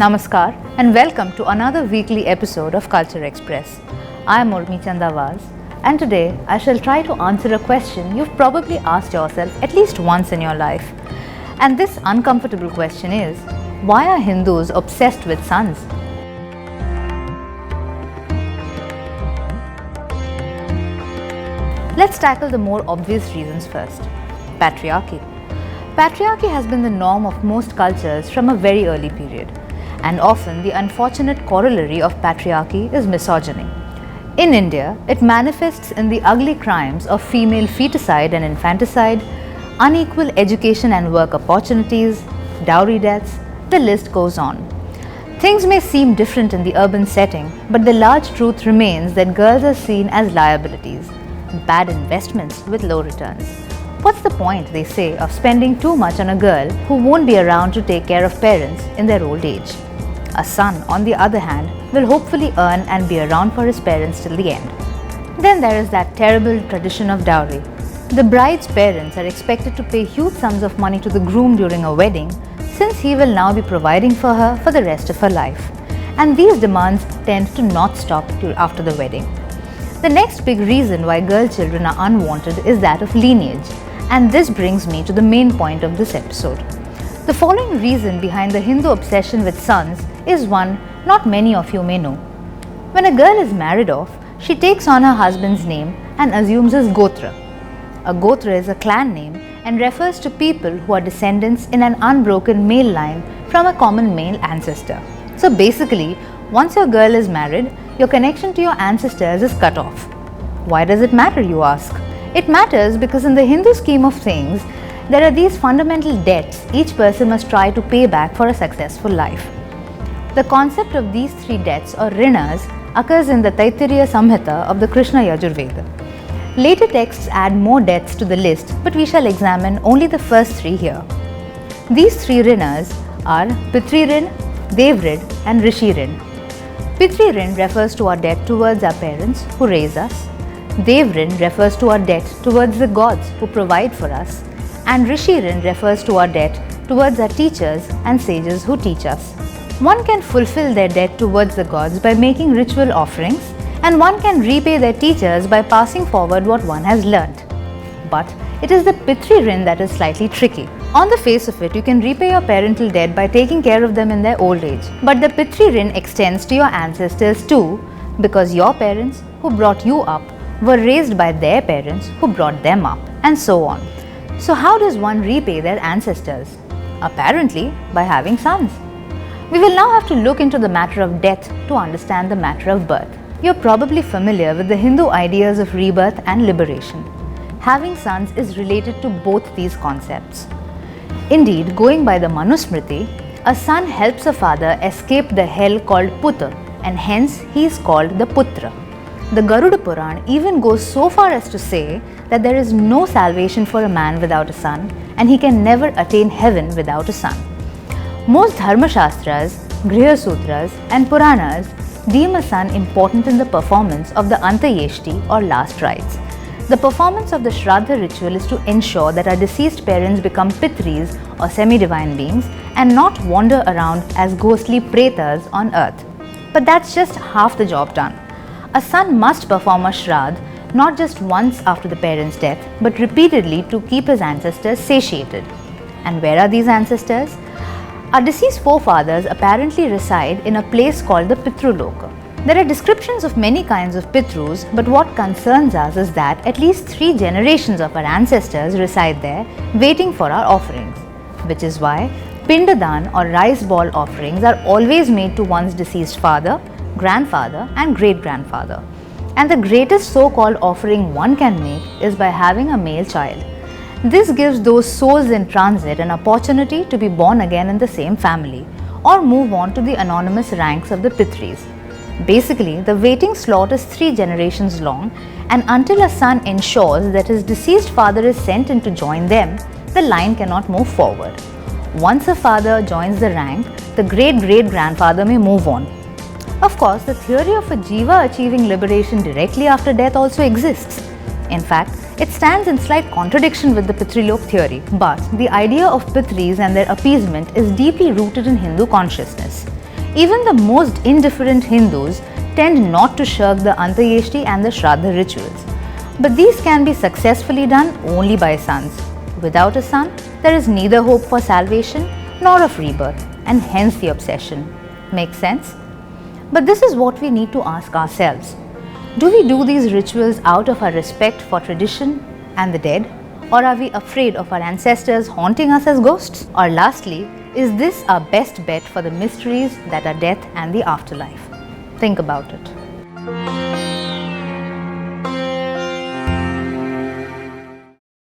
Namaskar and welcome to another weekly episode of Culture Express. I am Urmi Chandawaz and today I shall try to answer a question you've probably asked yourself at least once in your life. And this uncomfortable question is, why are Hindus obsessed with sons? Let's tackle the more obvious reasons first. Patriarchy. Patriarchy has been the norm of most cultures from a very early period. And often the unfortunate corollary of patriarchy is misogyny. In India, it manifests in the ugly crimes of female feticide and infanticide, unequal education and work opportunities, dowry deaths, the list goes on. Things may seem different in the urban setting, but the large truth remains that girls are seen as liabilities, bad investments with low returns. What's the point, they say, of spending too much on a girl who won't be around to take care of parents in their old age? A son, on the other hand, will hopefully earn and be around for his parents till the end. Then there is that terrible tradition of dowry. The bride's parents are expected to pay huge sums of money to the groom during a wedding, since he will now be providing for her for the rest of her life. And these demands tend to not stop after the wedding. The next big reason why girl children are unwanted is that of lineage, and this brings me to the main point of this episode. The following reason behind the Hindu obsession with sons is one not many of you may know. When a girl is married off, she takes on her husband's name and assumes his gotra. A gotra is a clan name and refers to people who are descendants in an unbroken male line from a common male ancestor. So basically, once your girl is married, your connection to your ancestors is cut off. Why does it matter, you ask? It matters because in the Hindu scheme of things, there are these fundamental debts each person must try to pay back for a successful life. The concept of these three debts or rinas occurs in the Taittiriya Samhita of the Krishna Yajurveda. Later texts add more debts to the list, but we shall examine only the first three here. These three rinas are Pitri Rin, Dev Rin and Rishi Rin. Pitri Rin refers to our debt towards our parents who raise us. Dev Rin refers to our debt towards the gods who provide for us. And Rishi Rin refers to our debt towards our teachers and sages who teach us. One can fulfill their debt towards the gods by making ritual offerings, and one can repay their teachers by passing forward what one has learnt. But it is the Pitri Rin that is slightly tricky. On the face of it, you can repay your parental debt by taking care of them in their old age. But the Pitri Rin extends to your ancestors too, because your parents who brought you up were raised by their parents who brought them up, and so on. So how does one repay their ancestors? Apparently, by having sons. We will now have to look into the matter of death to understand the matter of birth. You're probably familiar with the Hindu ideas of rebirth and liberation. Having sons is related to both these concepts. Indeed, going by the Manu Smriti, a son helps a father escape the hell called Putra, and hence he is called the Putra. The Garuda Puran even goes so far as to say that there is no salvation for a man without a son, and he can never attain heaven without a son. Most Dharma Shastras, Griha Sutras and Puranas deem a son important in the performance of the Antyeshti or last rites. The performance of the Shraddha ritual is to ensure that our deceased parents become Pitris or semi-divine beings and not wander around as ghostly pretas on earth. But that's just half the job done. A son must perform a Shraddha not just once after the parent's death, but repeatedly to keep his ancestors satiated. And where are these ancestors? Our deceased forefathers apparently reside in a place called the Pitruloka. There are descriptions of many kinds of Pitrus, but what concerns us is that at least 3 generations of our ancestors reside there, waiting for our offerings. Which is why Pindadan or rice ball offerings are always made to one's deceased father, grandfather and great-grandfather. And the greatest so-called offering one can make is by having a male child. This gives those souls in transit an opportunity to be born again in the same family or move on to the anonymous ranks of the Pitris. Basically, the waiting slot is 3 generations long, and until a son ensures that his deceased father is sent in to join them, the line cannot move forward. Once a father joins the rank, the great-great-grandfather may move on. Of course, the theory of a jiva achieving liberation directly after death also exists. In fact, it stands in slight contradiction with the Pitrilok theory, but the idea of Pitris and their appeasement is deeply rooted in Hindu consciousness. Even the most indifferent Hindus tend not to shirk the Antyeshti and the Shraddha rituals. But these can be successfully done only by sons. Without a son, there is neither hope for salvation nor of rebirth, and hence the obsession. Make sense? But this is what we need to ask ourselves. Do we do these rituals out of our respect for tradition and the dead? Or are we afraid of our ancestors haunting us as ghosts? Or lastly, is this our best bet for the mysteries that are death and the afterlife? Think about it.